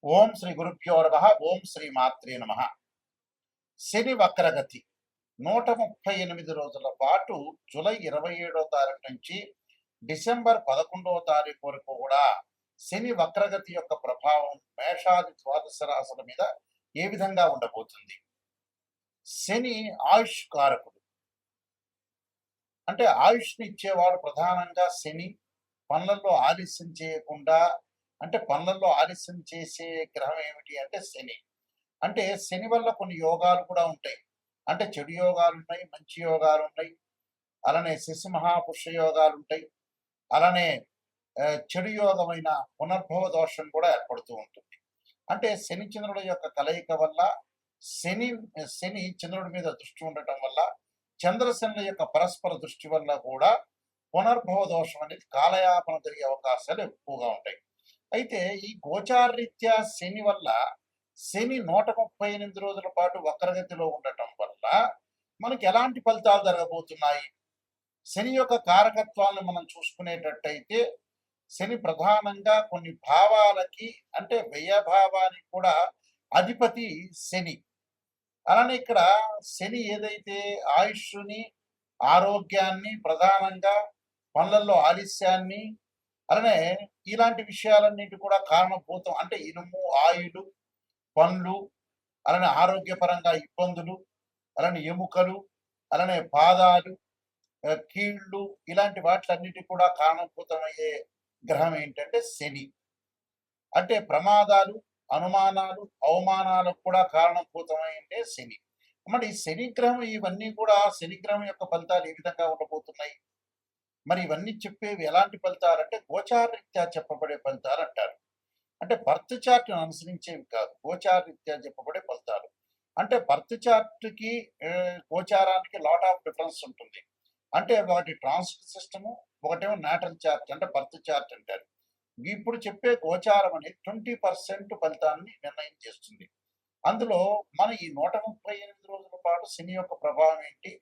ఓం శ్రీ గురుభ్యో నమః. ఓం శ్రీ మాత్రే నమః. శని వక్రగతి 138 రోజుల పాటు జూలై 27వ తారీఖు నుంచి డిసెంబర్ 11వ తారీఖు వరకు కూడా శని వక్రగతి యొక్క ప్రభావం మేషాది ద్వాదశ రాశుల మీద ఏ విధంగా ఉండబోతుంది? శని ఆయుష్ కారకుడు. అంటే ఆయుష్ని ఇచ్చేవాడు ప్రధానంగా శని. పనులలో ఆలస్యం చేయకుండా, అంటే పనులలో ఆలస్యం చేసే గ్రహం ఏమిటి అంటే శని. అంటే శని వల్ల కొన్ని యోగాలు కూడా ఉంటాయి. అంటే చెడు యోగాలు ఉన్నాయి, మంచి యోగాలు ఉన్నాయి. అలానే శశి మహాపురుష యోగాలు ఉంటాయి. అలానే చెడు యోగమైన పునర్భవ దోషం కూడా ఏర్పడుతూ ఉంటుంది. అంటే శని చంద్రుల యొక్క కలయిక వల్ల శని శని చంద్రుడి మీద దృష్టి ఉండటం వల్ల, చంద్రశనుల యొక్క పరస్పర దృష్టి వల్ల కూడా పునర్భవ దోషం అనేది కాలయాపన జరిగే అవకాశాలు ఎక్కువగా ఉంటాయి. అయితే ఈ గోచారరీత్యా శని వల్ల, శని 138 రోజుల పాటు వక్రగతిలో ఉండటం వల్ల మనకి ఎలాంటి ఫలితాలు జరగబోతున్నాయి? శని యొక్క కారకత్వాలను మనం చూసుకునేటట్టయితే, శని ప్రధానంగా కొన్ని భావాలకి, అంటే వ్యయభావానికి కూడా అధిపతి శని. అలానే ఇక్కడ శని ఏదైతే ఆయుష్ని, ఆరోగ్యాన్ని, ప్రధానంగా పనులలో ఆలస్యాన్ని, అలానే ఇలాంటి విషయాలన్నిటి కూడా కారణభూతం. అంటే ఇనుము, ఆయులు, పండ్లు, అలానే ఆరోగ్యపరంగా ఇబ్బందులు, అలానే ఎముకలు, అలానే పాదాలు, కీళ్ళు, ఇలాంటి వాటిలన్నిటి కూడా కారణభూతమయ్యే గ్రహం ఏంటంటే శని. అంటే ప్రమాదాలు, అనుమానాలు, అవమానాలకు కూడా కారణభూతమైంటే శని. మరి శని గ్రహం, ఇవన్నీ కూడా శని గ్రహం యొక్క ఫలితాలు ఏ విధంగా ఉండబోతున్నాయి? మరి ఇవన్నీ చెప్పేవి ఎలాంటి ఫలితాలు అంటే గోచారరీత్యా చెప్పబడే ఫలితాలు అంటారు. అంటే బర్త్ చార్ట్ అనుసరించేవి కాదు, గోచారరీత్యా చెప్పబడే ఫలితాలు. అంటే బర్త్ చార్ట్కి గోచారానికి లాట్ ఆఫ్ డిఫరెన్స్ ఉంటుంది. అంటే ఒకటి ట్రాన్సిట్ సిస్టము, ఒకటేమో నాటల్ చార్ట్, అంటే బర్త్ చార్ట్ అంటారు. ఇప్పుడు చెప్పే గోచారం అనేది 20% ఫలితాన్ని నిర్ణయం చేస్తుంది. అందులో మన ఈ 138 రోజుల పాటు శని యొక్క ప్రభావం ఏంటి,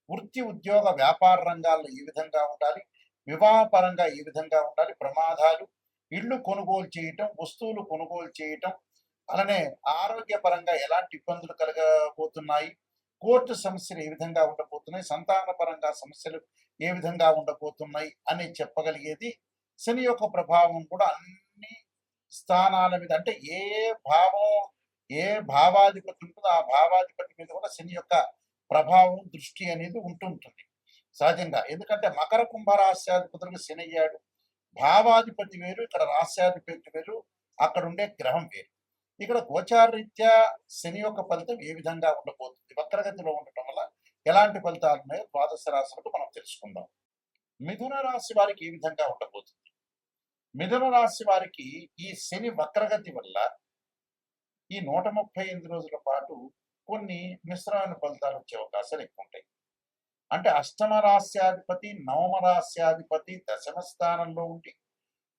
వృత్తి, ఉద్యోగ, వ్యాపార రంగాల్లో ఏ విధంగా ఉండాలి, వివాహపరంగా ఏ విధంగా ఉండాలి, ప్రమాదాలు, ఇళ్ళు కొనుగోలు చేయటం, వస్తువులు కొనుగోలు చేయటం, అలానే ఆరోగ్యపరంగా ఎలాంటి ఇబ్బందులు కలగబోతున్నాయి, కోర్టు సమస్యలు ఏ విధంగా ఉండబోతున్నాయి, సంతానపరంగా సమస్యలు ఏ విధంగా ఉండబోతున్నాయి అని చెప్పగలిగేది శని యొక్క ప్రభావం కూడా అన్ని స్థానాల మీద. అంటే ఏ భావం, ఏ భావాధిపతి ఉంటుందో ఆ భావాధిపతి మీద కూడా శని యొక్క ప్రభావం, దృష్టి అనేది ఉంటుంటుంది సహజంగా. ఎందుకంటే మకర కుంభ రాశ్యాధిపతులకు శని అయ్యాడు. భావాధిపతి వేరు, ఇక్కడ రాశ్యాధిపతి వేరు, అక్కడ ఉండే గ్రహం వేరు. ఇక్కడ గోచారరీత్యా శని యొక్క ఫలితం ఏ విధంగా ఉండబోతుంది, వక్రగతిలో ఉండటం వల్ల ఎలాంటి ఫలితాలు ఉన్నాయో ద్వాదశ రాశులకు మనం తెలుసుకుందాం. మిథున రాశి వారికి ఏ విధంగా ఉండబోతుంది? మిథున రాశి వారికి ఈ శని వక్రగతి వల్ల ఈ 138 రోజుల పాటు కొన్ని మిశ్రమైన ఫలితాలు వచ్చే అవకాశాలు ఎక్కువ ఉంటాయి. అంటే అష్టమ రాశ్యాధిపతి, నవమ రాశ్యాధిపతి దశమ స్థానంలో ఉండి,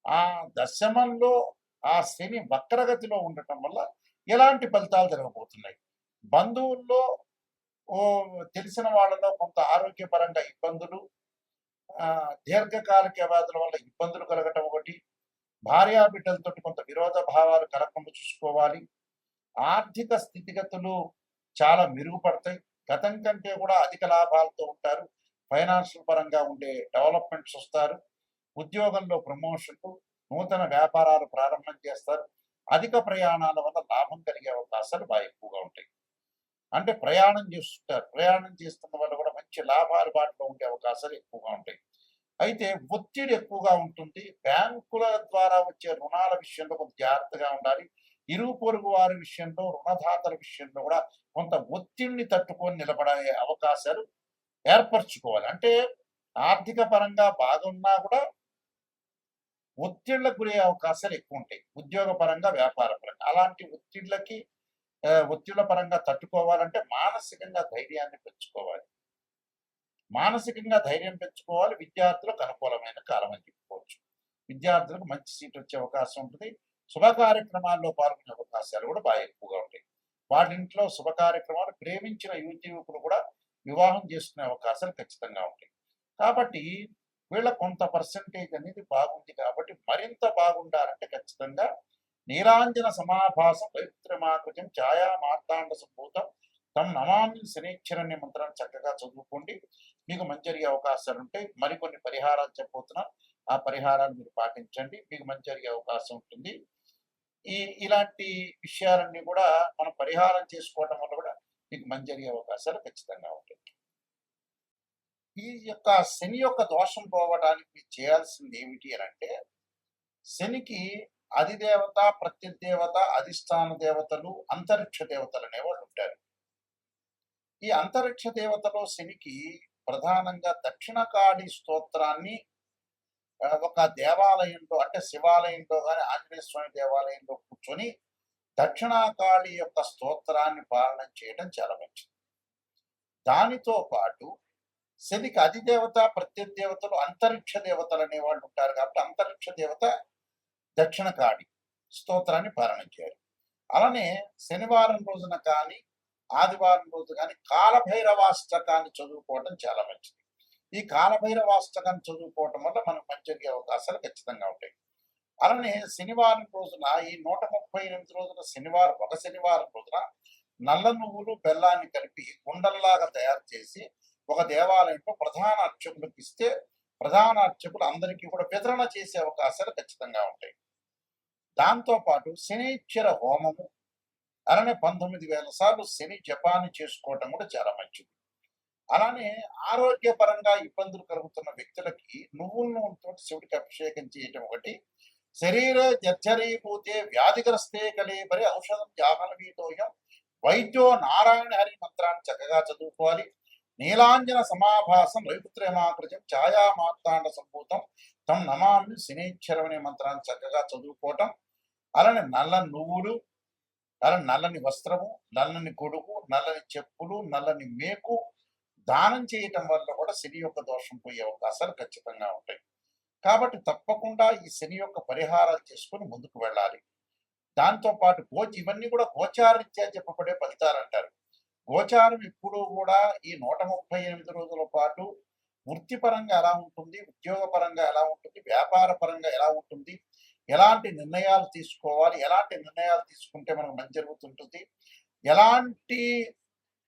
ఆ దశమంలో ఆ శని వక్రగతిలో ఉండటం వల్ల ఎలాంటి ఫలితాలు జరగబోతున్నాయి? బంధువుల్లో, తెలిసిన వాళ్ళలో కొంత ఆరోగ్యపరంగా ఇబ్బందులు, దీర్ఘకాలిక వ్యాధుల వల్ల ఇబ్బందులు కలగటం ఒకటి, భార్యాబిడ్డలతో కొంత విరోధ భావాలు కలగకుండా చూసుకోవాలి. ఆర్థిక స్థితిగతులు చాలా మెరుగుపడతాయి. గతం కంటే కూడా అధిక లాభాలతో ఉంటారు. ఫైనాన్షియల్ పరంగా ఉండే డెవలప్మెంట్స్ వస్తారు. ఉద్యోగంలో ప్రమోషన్లు, నూతన వ్యాపారాలు ప్రారంభం చేస్తారు. అధిక ప్రయాణాల వల్ల లాభం కలిగే అవకాశాలు బాగా ఎక్కువగా ఉంటాయి. అంటే ప్రయాణం చేస్తుంటారు, ప్రయాణం చేస్తున్న వల్ల కూడా మంచి లాభాలు బాటలో ఉండే అవకాశాలు ఎక్కువగా ఉంటాయి. అయితే ఒత్తిడి ఎక్కువగా ఉంటుంది. బ్యాంకుల ద్వారా వచ్చే రుణాల విషయంలో కొంత జాగ్రత్తగా ఉండాలి. ఇరుగు పొరుగు వారి విషయంలో, రుణదాతల విషయంలో కూడా కొంత ఒత్తిడిని తట్టుకొని నిలబడే అవకాశాలు ఏర్పరచుకోవాలి. అంటే ఆర్థిక పరంగా బాగున్నా కూడా ఒత్తిళ్లకు గురయ్యే అవకాశాలు ఎక్కువ ఉంటాయి, ఉద్యోగ పరంగా, వ్యాపార పరంగా. అలాంటి ఒత్తిళ్ల పరంగా తట్టుకోవాలంటే మానసికంగా ధైర్యాన్ని పెంచుకోవాలి. మానసికంగా ధైర్యం పెంచుకోవాలి. విద్యార్థులకు అనుకూలమైన కాలం అని చెప్పుకోవచ్చు. విద్యార్థులకు మంచి సీట్ వచ్చే అవకాశం ఉంటుంది. శుభ కార్యక్రమాల్లో పాల్గొనే అవకాశాలు కూడా బాగా ఎక్కువగా ఉంటాయి. వాటింట్లో శుభ కార్యక్రమాలు, ప్రేమించిన యువకులు కూడా వివాహం చేసుకునే అవకాశాలు ఖచ్చితంగా ఉంటాయి. కాబట్టి వీళ్ళ కొంత పర్సంటేజ్ అనేది బాగుంది. కాబట్టి మరింత బాగుండాలంటే ఖచ్చితంగా నీలాంజన సమాభాసం పవిత్రమాకృతం ఛాయా మార్తాండ సంభూతం తం నమామి శనిశ్చరణ్య మంత్రాన్ని చక్కగా చదువుకోండి. మీకు మంచి జరిగే అవకాశాలు ఉంటాయి. మరికొన్ని పరిహారాలు చెప్పబోతున్నా, ఆ పరిహారాలు మీరు పాటించండి, మీకు మంచి జరిగే అవకాశం ఉంటుంది. ఇలాంటి విషయాలన్నీ కూడా మనం పరిహారం చేసుకోవడం వల్ల కూడా మీకు మంచి జరిగే అవకాశాలు ఖచ్చితంగా ఉంటాయి. ఈ యొక్క శని యొక్క దోషం పోవడానికి చేయాల్సింది ఏమిటి అని అంటే, శనికి అధిదేవత, ప్రత్యదేవత, అధిష్టాన దేవతలు, అంతరిక్ష దేవతలు అనేవాళ్ళు ఉంటారు. ఈ అంతరిక్ష దేవతలో శనికి ప్రధానంగా దక్షిణకాళి స్తోత్రాన్ని ఒక దేవాలయంలో అంటే శివాలయంలో కానీ ఆంజనేయ స్వామి దేవాలయంలో కూర్చొని దక్షిణాకాళి యొక్క స్తోత్రాన్ని పాలన చేయడం చాలా మంచిది. దానితో పాటు శనికి అధిదేవత, ప్రత్యదేవతలు, అంతరిక్ష దేవతలు అనేవాళ్ళు ఉంటారు కాబట్టి అంతరిక్ష దేవత దక్షిణకాళి స్తోత్రాన్ని పాలన చేయాలి. అలానే శనివారం రోజున కానీ ఆదివారం రోజు కానీ కాలభైరవాష్టకాన్ని చదువుకోవడం చాలా మంచిది. ఈ కాలభైరవాష్టకాన్ని చదువుకోవటం వల్ల మనకు మంచి జరిగే అవకాశాలు ఖచ్చితంగా ఉంటాయి. అలానే శనివారం రోజున ఈ 138 రోజున ఒక శనివారం రోజున నల్ల నువ్వులు బెల్లాన్ని కలిపి ఉండల్లాగా తయారు చేసి ఒక దేవాలయంలో ప్రధాన అర్చకులకు ఇస్తే ప్రధాన అర్చకులు అందరికీ కూడా వితరణ చేసే అవకాశాలు ఖచ్చితంగా ఉంటాయి. దాంతోపాటు శనీశ్వర హోమము అలానే 19,000 సార్లు శని జపాన్ని చేసుకోవటం కూడా చాలా మంచిది. అలానే ఆరోగ్యపరంగా ఇబ్బందులు కలుగుతున్న వ్యక్తులకి నువ్వుల నూనెతో శివుడికి అభిషేకం చేయటం ఒకటి. శరీర జర్జరీభూతే వ్యాధిగ్రస్తే కలేబరి ఔషధం జాహ్నవీతోయం వైద్యో నారాయణ హరి మంత్రాన్ని చక్కగా చదువుకోవాలి. నీలాంజన సమాభాసం రవిపుత్రమాకృతం ఛాయా మార్తాండ సంభూతం తం నమామి శనీశ్వరం అనే మంత్రాన్ని చక్కగా చదువుకోవటం. అలానే నల్ల నువ్వులు, అలానే నల్లని వస్త్రము, నల్లని గొడుగు, నల్లని చెప్పులు, నల్లని మేకు దానం చేయటం వల్ల కూడా శని యొక్క దోషం పోయే అవకాశాలు ఖచ్చితంగా ఉంటాయి. కాబట్టి తప్పకుండా ఈ శని యొక్క పరిహారాలు చేసుకుని ముందుకు వెళ్ళాలి. దాంతోపాటు ఇవన్నీ కూడా గోచారరీత్యా చెప్పబడే ఫలితాలు అంటారు. గోచారం ఎప్పుడూ కూడా ఈ 138 రోజుల పాటు వృత్తిపరంగా ఎలా ఉంటుంది, ఉద్యోగపరంగా ఎలా ఉంటుంది, వ్యాపార పరంగా ఎలా ఉంటుంది, ఎలాంటి నిర్ణయాలు తీసుకోవాలి, ఎలాంటి నిర్ణయాలు తీసుకుంటే మనకు మంచి జరుగుతుంటుంది, ఎలాంటి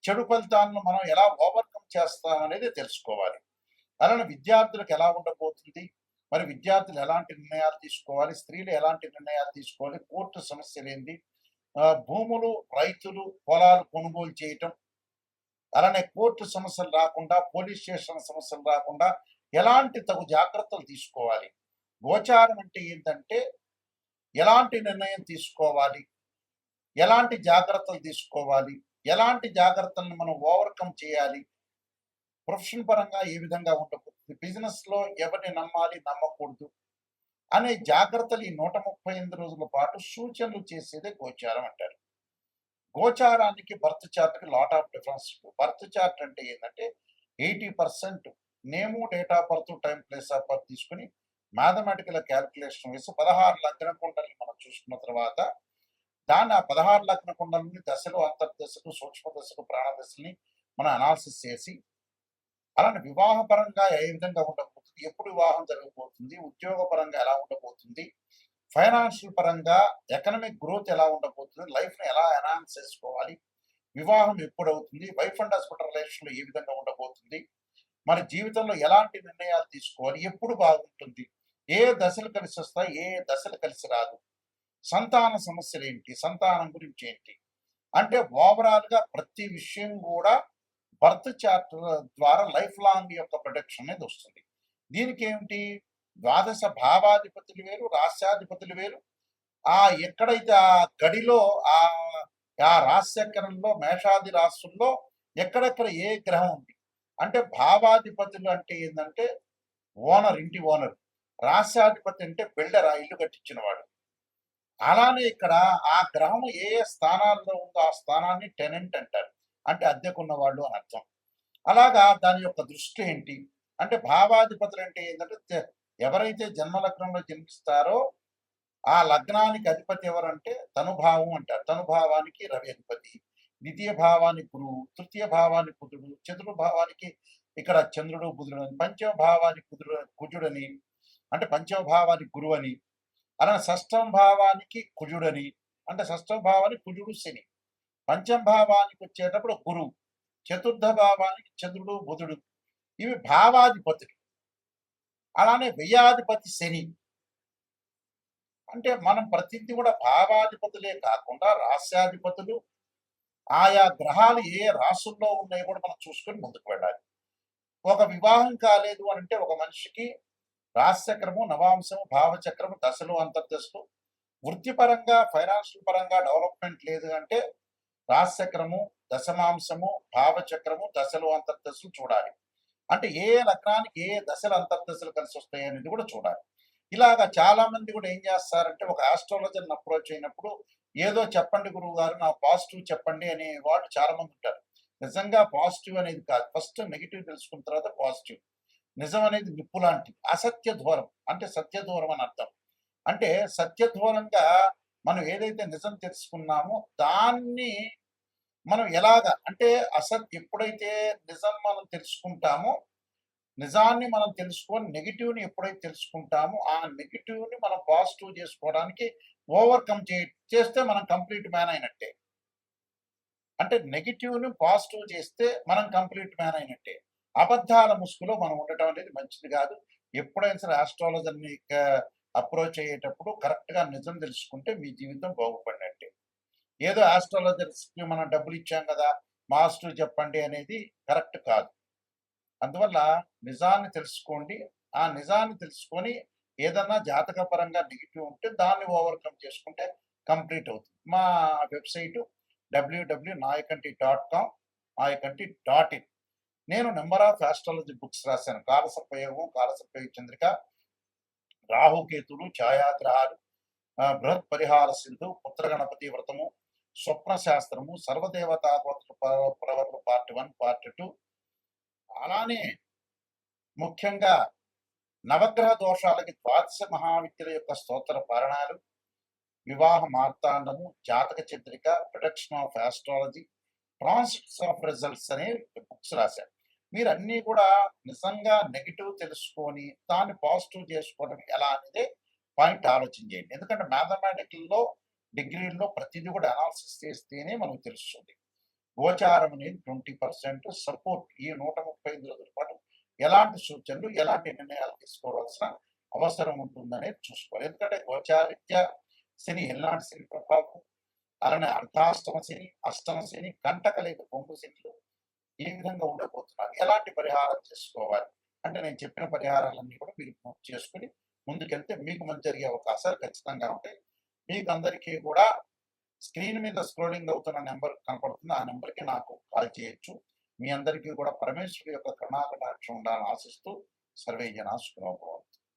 చెడు ఫలితాలను మనం ఎలా ఓవర్కమ్ చేస్తాం అనేది తెలుసుకోవాలి. అలానే విద్యార్థులకు ఎలా ఉండబోతుంది, మరి విద్యార్థులు ఎలాంటి నిర్ణయాలు తీసుకోవాలి, స్త్రీలు ఎలాంటి నిర్ణయాలు తీసుకోవాలి, కోర్టు సమస్యలు ఏంటి, భూములు, రైతులు, పొలాలు కొనుగోలు చేయటం, అలానే కోర్టు సమస్యలు రాకుండా, పోలీస్ స్టేషన్ సమస్యలు రాకుండా ఎలాంటి తగు జాగ్రత్తలు తీసుకోవాలి. గోచారం అంటే ఏంటంటే ఎలాంటి నిర్ణయం తీసుకోవాలి, ఎలాంటి జాగ్రత్తలు తీసుకోవాలి, ఎలాంటి జాగ్రత్తలను మనం ఓవర్కమ్ చేయాలి, ప్రొఫెషన్ పరంగా ఏ విధంగా ఉండబోతుంది, బిజినెస్ లో ఎవరిని నమ్మాలి, నమ్మకూడదు అనే జాగ్రత్తలు ఈ 138 రోజుల పాటు సూచనలు చేసేదే గోచారం అంటారు. గోచారానికి బర్త్ చార్ట్కి lot of difference. Birth chart అంటే ఏంటంటే 80% name, date of birth, time, place of birth తీసుకుని మ్యాథమెటికల్ క్యాల్కులేషన్ వేసి 16 లగ్న కుండల్ని మనం చూసుకున్న తర్వాత దాన్ని ఆ 16 లగ్న కుండలని దశలు, అంతర్దశలు, సూక్ష్మ దశలు, ప్రాణదశల్ని మనం అనాలిసిస్ చేసి అలానే వివాహపరంగా ఏ విధంగా ఉండబోతుంది, ఎప్పుడు వివాహం జరగబోతుంది, ఉద్యోగపరంగా ఎలా ఉండబోతుంది, ఫైనాన్షియల్ పరంగా ఎకనామిక్ గ్రోత్ ఎలా ఉండబోతుంది, లైఫ్ని ఎలా ఎన్హాన్స్ చేసుకోవాలి, వివాహం ఎప్పుడు అవుతుంది, వైఫ్ అండ్ హస్బెండ్ రిలేషన్లో ఏ విధంగా ఉండబోతుంది, మన జీవితంలో ఎలాంటి నిర్ణయాలు తీసుకోవాలి, ఎప్పుడు బాగుంటుంది, ఏ దశలు కలిసి వస్తాయి, ఏ దశలు కలిసి రాదు, సంతాన సమస్యలు ఏంటి, సంతానం గురించి ఏంటి అంటే ఓవరాల్గా ప్రతి విషయం కూడా బర్త్ చార్ట్ ద్వారా లైఫ్ లాంగ్ యొక్క ప్రొటెక్షన్ అనేది వస్తుంది. దీనికి ఏమిటి, ద్వాదశ భావాధిపతులు వేరు, రాస్యాధిపతులు వేరు. ఎక్కడైతే ఆ గడిలో ఆ రాశ్యకరణంలో మేషాది రాశుల్లో ఎక్కడెక్కడ ఏ గ్రహం ఉంది అంటే భావాధిపతులు అంటే ఏంటంటే ఓనర్, ఇంటి ఓనర్. రాస్యాధిపతి అంటే బిల్డర్, ఆ ఇల్లు కట్టించిన వాడు. అలానే ఇక్కడ ఆ గ్రహం ఏ స్థానాల్లో ఉందో ఆ స్థానాన్ని టెనెంట్ అంటారు, అంటే అద్దెకున్న వాళ్ళు అని అర్థం. అలాగా దాని యొక్క దృష్టి ఏంటి అంటే భావాధిపతులు అంటే ఏంటంటే ఎవరైతే జన్మలగ్నంలో జన్మిస్తారో ఆ లగ్నానికి అధిపతి ఎవరంటే తనుభావం అంటారు. తనుభావానికి రవి అధిపతి, ద్వితీయ భావానికి గురువు, తృతీయ భావానికి బుధుడు, చతుర్థ భావానికి ఇక్కడ చంద్రుడు, బుధుడు అని, పంచమ భావానికి కుజుడని అంటే పంచమ భావానికి గురువు అని, అలానే షష్టమ భావానికి కుజుడని, అంటే షష్టమ భావానికి కుజుడు శని, పంచమ భావానికి వచ్చేటప్పుడు గురువు, చతుర్థ భావానికి చంద్రుడు బుధుడు, ఇవి భావాధిపతులు. అలానే వ్యయాధిపతి శని. అంటే మనం ప్రతిదీ కూడా భావాధిపతులే కాకుండా రాస్యాధిపతులు, ఆయా గ్రహాలు ఏ రాసుల్లో ఉన్నాయో కూడా మనం చూసుకొని ముందుకు వెళ్ళాలి. ఒక వివాహం కాలేదు అని అంటే ఒక మనిషికి రాశిచక్రము, నవాంశము, భావచక్రము, దశలు, అంతర్దశలు, వృత్తిపరంగా ఫైనాన్షియల్ పరంగా డెవలప్మెంట్ లేదు అంటే రాశిచక్రము, దశమాంశము, భావచక్రము, దశలు, అంతర్దశలు చూడాలి. అంటే ఏ లగ్నానికి ఏ దశలు అంతర్దశలు కలిసి వస్తాయి అనేది కూడా చూడాలి. ఇలాగా చాలా మంది కూడా ఏం చేస్తారంటే ఒక ఆస్ట్రాలజర్ని అప్రోచ్ అయినప్పుడు ఏదో చెప్పండి గురువు గారు నాకు పాజిటివ్ చెప్పండి అనే వాళ్ళు చాలా మంది ఉంటారు. నిజంగా పాజిటివ్ అనేది కాదు, ఫస్ట్ నెగిటివ్ తెలుసుకున్న తర్వాత పాజిటివ్. నిజం అనేది నిప్పు లాంటిది, అసత్య దూరం అంటే సత్య దూరం అని అర్థం. అంటే సత్య దూరంగా మనం ఏదైతే నిజం తెలుసుకున్నామో దాన్ని మనం ఎలాగా అంటే ఎప్పుడైతే నిజం మనం తెలుసుకుంటామో, నిజాన్ని మనం తెలుసుకొని నెగిటివ్‌ని ఎప్పుడైతే తెలుసుకుంటామో, ఆ నెగిటివ్‌ని మనం పాజిటివ్ చేసుకోవడానికి ఓవర్‌కమ్ చేస్తే మనం కంప్లీట్ మ్యాన్ అయినట్టే. అంటే నెగిటివ్‌ని పాజిటివ్ చేస్తే మనం కంప్లీట్ మ్యాన్ అయినట్టే. అబద్ధాల ముసుగులో మనం ఉండటం అనేది మంచిది కాదు. ఎప్పుడైనా సరే ఆస్ట్రాలజర్‌ని అప్రోచ్ అయ్యేటప్పుడు కరెక్ట్‌గా నిజం తెలుసుకుంటే మీ జీవితం బాగుపడినట్టే. ఏదో ఆస్ట్రాలజర్స్‌కి మనం డబ్బులు ఇచ్చాం కదా! పాజిటివ్ చెప్పండి అనేది కరెక్ట్ కాదు. అందువల్ల నిజాన్ని తెలుసుకోండి. ఆ నిజాన్ని తెలుసుకొని ఏదన్నా జాతకపరంగా నెగెటివ్ ఉంటే దాన్ని ఓవర్‌కమ్ చేసుకుంటే కంప్లీట్ అవుతుంది. మా వెబ్‌సైటు www.nayakanti.com nayakanti.in. నేను నంబర్ ఆఫ్ ఆస్ట్రాలజీ బుక్స్ రాశాను. కాలసర్పయోగం, కాలసర్పయోగ చంద్రిక, రాహుకేతులు, ఛాయాగ్రహాలు, బృహత్ పరిహార సింధు, పుత్ర గణపతి వ్రతము, స్వప్న శాస్త్రము, సర్వదేవతా ప్రవర్లు పార్ట్ 1, పార్ట్ 2. అలానే ముఖ్యంగా నవగ్రహ దోషాలకి ద్వాదశ మహావిద్యల యొక్క స్తోత్ర పారణాలు, వివాహ మార్తాండము, జాతక Chandrika, production of astrology, transits of results అనే బుక్స్ రాశారు. మీరన్నీ కూడా నిజంగా నెగిటివ్ తెలుసుకొని దాన్ని పాజిటివ్ చేసుకోవడం ఎలా అనేది పాయింట్ ఆలోచన చేయండి. ఎందుకంటే మ్యాథమెటికల్లో డిగ్రీల్లో ప్రతిదీ కూడా అనాలిసిస్ చేస్తేనే మనకు తెలుస్తుంది. గోచారం అనేది 20% సపోర్ట్. ఈ 135 రోజుల పాటు ఎలాంటి సూచనలు, ఎలాంటి నిర్ణయాలు తీసుకోవాల్సిన అవసరం ఉంటుందనేది చూసుకోవాలి. ఎందుకంటే గోచారిత్య శని ఎలాంటి శని ప్రభావం, అలానే అర్ధాష్టమ శని, అష్టమ శని, కంటక లేదా కొంగు శనిలు ఏ విధంగా ఉండబోతున్నారు, ఎలాంటి పరిహారం చేసుకోవాలి అంటే నేను చెప్పిన పరిహారాలన్నీ కూడా మీరు పూర్తి చేసుకుని ముందుకెళ్తే మీకు మంచి జరిగే అవకాశాలు ఖచ్చితంగా ఉంటాయి. మీకు అందరికీ కూడా స్క్రీన్ మీద స్క్రోలింగ్ అవుతున్న నెంబర్ కనపడుతుంది, ఆ నెంబర్కి నాకు కాల్ చేయొచ్చు. మీ అందరికీ కూడా పరమేశ్వరుడి యొక్క కరుణాకటాక్షం ఉండాలని ఆశిస్తూ సర్వే జనా సుఖినో భవంతు.